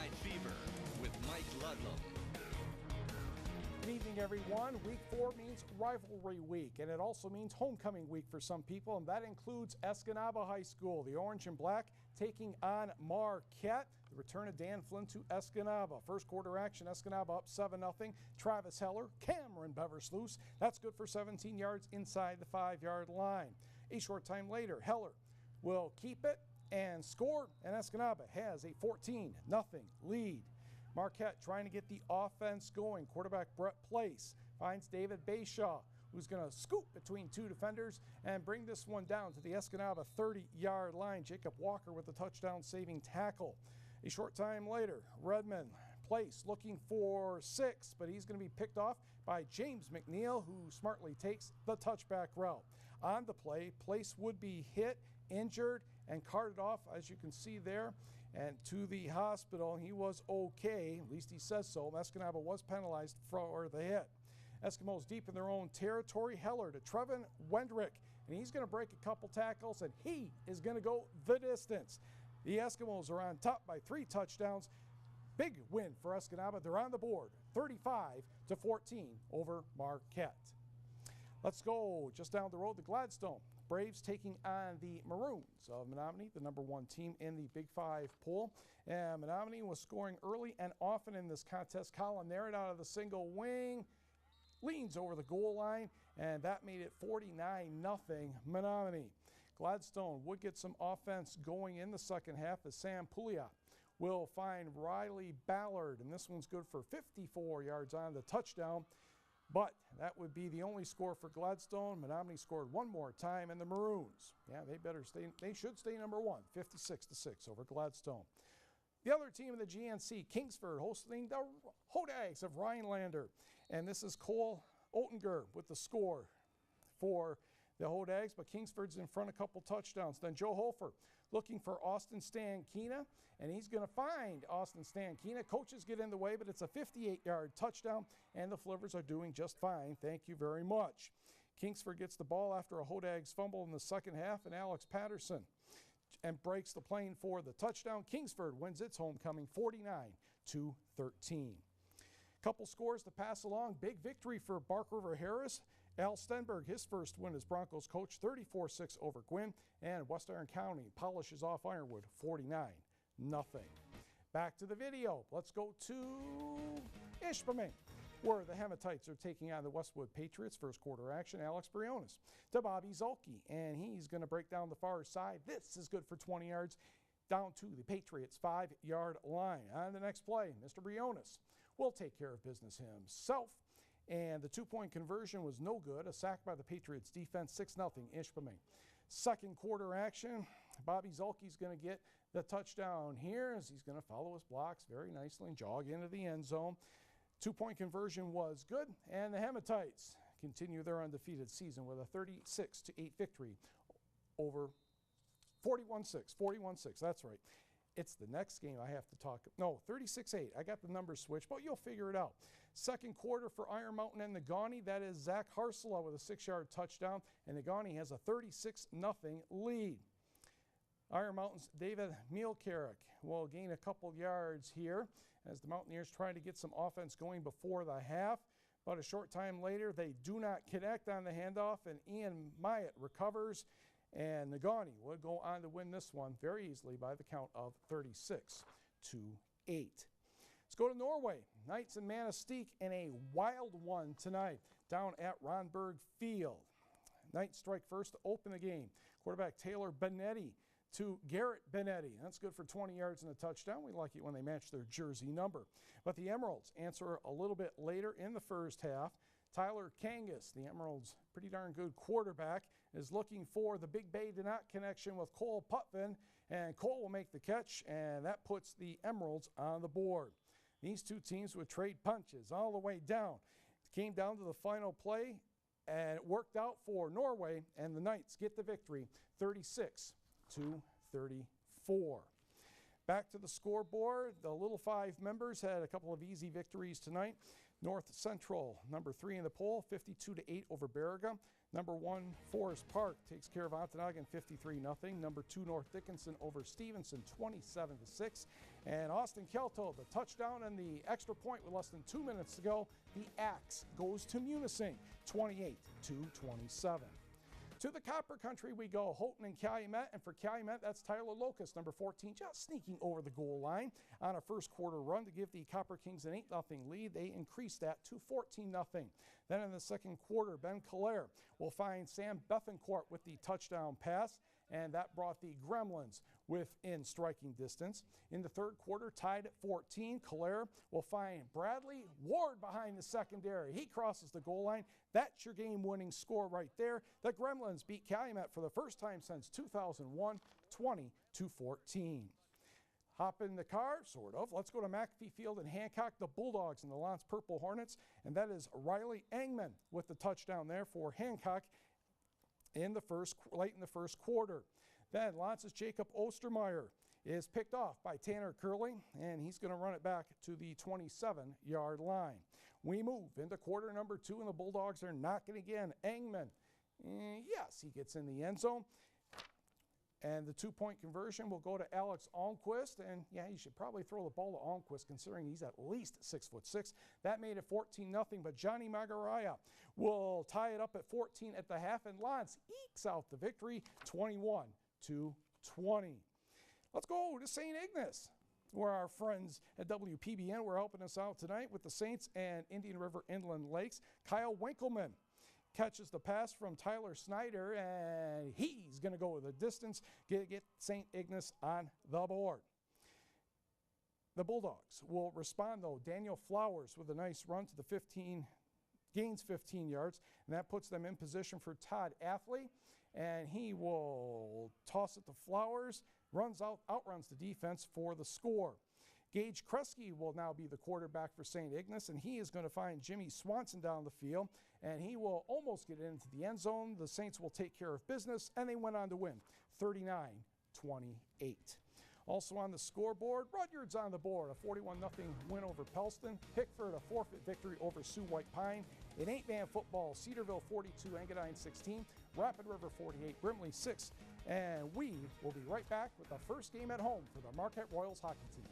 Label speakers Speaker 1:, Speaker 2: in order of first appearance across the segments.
Speaker 1: Hillside Fever with Mike Ludlow.
Speaker 2: Good evening, everyone. Week 4 means rivalry week, and it also means homecoming week for some people, and that includes Escanaba High School. The orange and black taking on Marquette. The return of Dan Flynn to Escanaba. First quarter action, Escanaba up 7-0. Travis Heller, Cameron Beversluis. That's good for 17 yards inside the 5-yard line. A short time later, Heller will keep it and score, and Escanaba has a 14-0 lead. Marquette trying to get the offense going. Quarterback Brett Place finds David Bayshaw, who's going to scoop between two defenders and bring this one down to the Escanaba 30-yard line. Jacob Walker with the touchdown-saving tackle. A short time later, Redmond Place looking for 6, but he's going to be picked off by James McNeil, who smartly takes the touchback route. On the play, Place would be hit, injured, and carted off, as you can see there, and to the hospital. He was okay, at least he says so. Escanaba was penalized for the hit. Eskimos deep in their own territory. Heller to Trevin Wendrick, and he's going to break a couple tackles, and he is going to go the distance. The Eskimos are on top by 3 touchdowns. Big win for Escanaba. They're on the board, 35-14 over Marquette. Let's go just down the road to Gladstone. Braves taking on the Maroons of Menominee, the #1 team in the Big 5 poll. And Menominee was scoring early and often in this contest. Colin Narrett out of the single wing, leans over the goal line, and that made it 49-0 Menominee. Gladstone would get some offense going in the second half as Sam Puglia will find Riley Ballard, and this one's good for 54 yards on the touchdown. But that would be the only score for Gladstone. Menominee scored one more time, and the Maroons, yeah, they should stay #1, 56-6 over Gladstone. The other team in the GNC, Kingsford, hosting the Hodags of Rhinelander. And this is Cole Oettinger with the score for the Hodags, but Kingsford's in front a couple touchdowns. Then Joe Hofer looking for Austin Stankina, and he's going to find Austin Stankina. Coaches get in the way, but it's a 58-yard touchdown, and the Flivers are doing just fine. Thank you very much. Kingsford gets the ball after a Hodags fumble in the second half, and Alex Patterson and breaks the plane for the touchdown. Kingsford wins its homecoming 49-13. Couple scores to pass along. Big victory for Bark River Harris. Al Stenberg, his first win as Broncos coach, 34-6 over Gwinn. And West Iron County polishes off Ironwood 49-0. Back to the video. Let's go to Ishpeming, where the Hematites are taking on the Westwood Patriots. First quarter action, Alex Briones to Bobby Zulke, and he's going to break down the far side. This is good for 20 yards down to the Patriots' 5-yard line. On the next play, Mr. Briones will take care of business himself, and the 2-point conversion was no good. A sack by the Patriots defense, 6-0 Ishpeming. Second quarter action, Bobby Zulke's going to get the touchdown here as he's going to follow his blocks very nicely and jog into the end zone. 2-point conversion was good, and the Hematites continue their undefeated season with a 36-8 victory over 41-6, that's right. It's the next game I have to talk, no, 36-8. I got the numbers switched, but you'll figure it out. Second quarter for Iron Mountain and Negaunee. That is Zach Harsela with a 6-yard touchdown, and Negaunee has a 36-0 lead. Iron Mountain's David Mielkarek will gain a couple yards here as the Mountaineers try to get some offense going before the half. But a short time later, they do not connect on the handoff, and Ian Myatt recovers, and Negaunee would go on to win this one very easily by the count of 36-8. Let's go to Norway. Knights and Manistee in a wild one tonight down at Ronberg Field. Knights strike first to open the game. Quarterback Taylor Benetti to Garrett Benetti. That's good for 20 yards and a touchdown. We like it when they match their jersey number. But the Emeralds answer a little bit later in the first half. Tyler Kangas, the Emeralds' pretty darn good quarterback, is looking for the Big Bay Donut connection with Cole Putvin, and Cole will make the catch, and that puts the Emeralds on the board. These two teams would trade punches all the way down. It came down to the final play, and it worked out for Norway, and the Knights get the victory 36-34. Back to the scoreboard, the Little Five members had a couple of easy victories tonight. North Central, #3 in the poll, 52-8 over Baraga. #1, Forest Park takes care of Ontonagon, 53-0. #2, North Dickinson over Stevenson, 27-6. And Austin Kelto, the touchdown and the extra point with less than 2 minutes to go. The Axe goes to Munising, 28-27. To the Copper Country we go. Houghton and Calumet, and for Calumet, that's Tyler Locust, number 14, just sneaking over the goal line on a first quarter run to give the Copper Kings an 8-0 lead. They increased that to 14-0. Then in the second quarter, Ben Calare will find Sam Bethencourt with the touchdown pass, and that brought the Gremlins within striking distance. In the third quarter, tied at 14, Calare will find Bradley Ward behind the secondary. He crosses the goal line. That's your game-winning score right there. The Gremlins beat Calumet for the first time since 2001, 20-14. Hop in the car, sort of. Let's go to McAfee Field in Hancock, the Bulldogs and the Lance Purple Hornets, and that is Riley Engman with the touchdown there for Hancock late in the first quarter. Then Lance's Jacob Ostermeyer is picked off by Tanner Curley, and he's going to run it back to the 27-yard line. We move into quarter number 2, and the Bulldogs are knocking again. Engman, yes, he gets in the end zone. And the 2-point conversion will go to Alex Almquist. And, yeah, you should probably throw the ball to Almquist considering he's at least 6'6". That made it 14-0, but Johnny Magaraya will tie it up at 14 at the half, and Lance ekes out the victory 21-20. Let's go to St. Ignace, where our friends at WPBN were helping us out tonight with the Saints and Indian River Inland Lakes. Kyle Winkleman catches the pass from Tyler Snyder, and he's going to go the distance, get St. Ignace on the board. The Bulldogs will respond, though. Daniel Flowers with a nice run to the 15, gains 15 yards, and that puts them in position for Todd Athley, and he will toss it to Flowers, outruns the defense for the score. Gage Kresge will now be the quarterback for St. Ignace, and he is going to find Jimmy Swanson down the field, and he will almost get into the end zone. The Saints will take care of business, and they went on to win 39-28. Also on the scoreboard, Rudyard's on the board, a 41-0 win over Pelston. Pickford, a forfeit victory over Sioux White Pine. In 8-man football, Cedarville 42, Engadine 16, Rapid River 48, Brimley 6. And we will be right back with the first game at home for the Marquette Royals hockey team.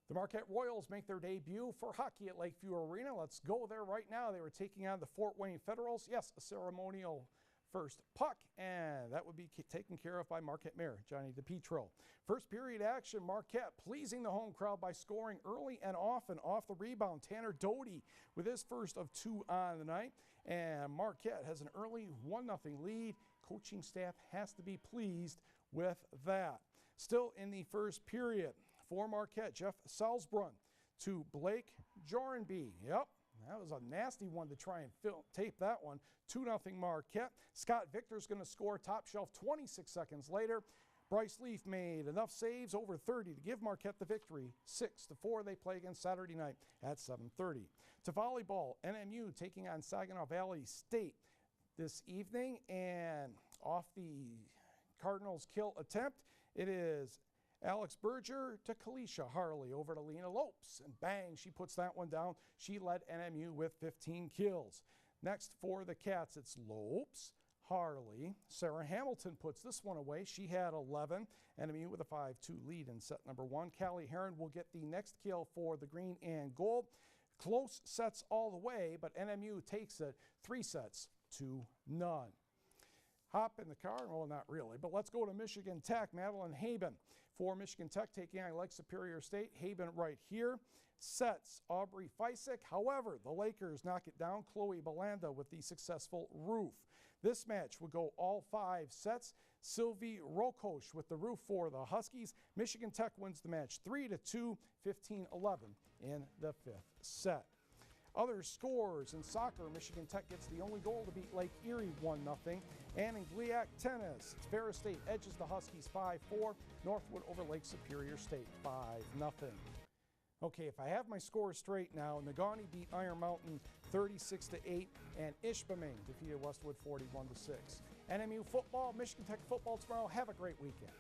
Speaker 2: The Marquette Royals make their debut for hockey at Lakeview Arena. Let's go there right now. They were taking on the Fort Wayne Federals. Yes, a ceremonial first puck, and that would be taken care of by Marquette Mayor Johnny DePietro. First period action, Marquette pleasing the home crowd by scoring early and often off the rebound. Tanner Doty with his first of 2 on the night, and Marquette has an early 1-0 lead. Coaching staff has to be pleased with that. Still in the first period, for Marquette, Jeff Salzbrunn to Blake Jorenby. Yep, that was a nasty one to try and tape that one. 2-0 Marquette. Scott Victor's going to score top shelf 26 seconds later. Bryce Leaf made enough saves over 30 to give Marquette the victory. 6-4 they play again Saturday night at 7:30. To volleyball, NMU taking on Saginaw Valley State this evening, and off the Cardinals' kill attempt, it is Alex Berger to Kalisha Harley over to Lena Lopes, and bang, she puts that one down. She led NMU with 15 kills. Next for the Cats, it's Lopes, Harley. Sarah Hamilton puts this one away. She had 11. NMU with a 5-2 lead in set number 1. Callie Heron will get the next kill for the green and gold. Close sets all the way, but NMU takes it 3-0. Hop in the car, well, not really, but let's go to Michigan Tech. Madeline Haben for Michigan Tech taking on Lake Superior State. Haben right here sets Aubrey Feisick. However, the Lakers knock it down. Chloe Belanda with the successful roof. This match would go all 5 sets. Sylvie Rokosh with the roof for the Huskies. Michigan Tech wins the match 3-2, 15-11 in the 5th set. Other scores in soccer, Michigan Tech gets the only goal to beat Lake Erie 1-0. And in GLIAC tennis, Ferris State edges the Huskies 5-4. Northwood over Lake Superior State 5-0. Okay, if I have my scores straight now, Negaunee beat Iron Mountain 36-8, and Ishpeming defeated Westwood 41-6. NMU football, Michigan Tech football tomorrow. Have a great weekend.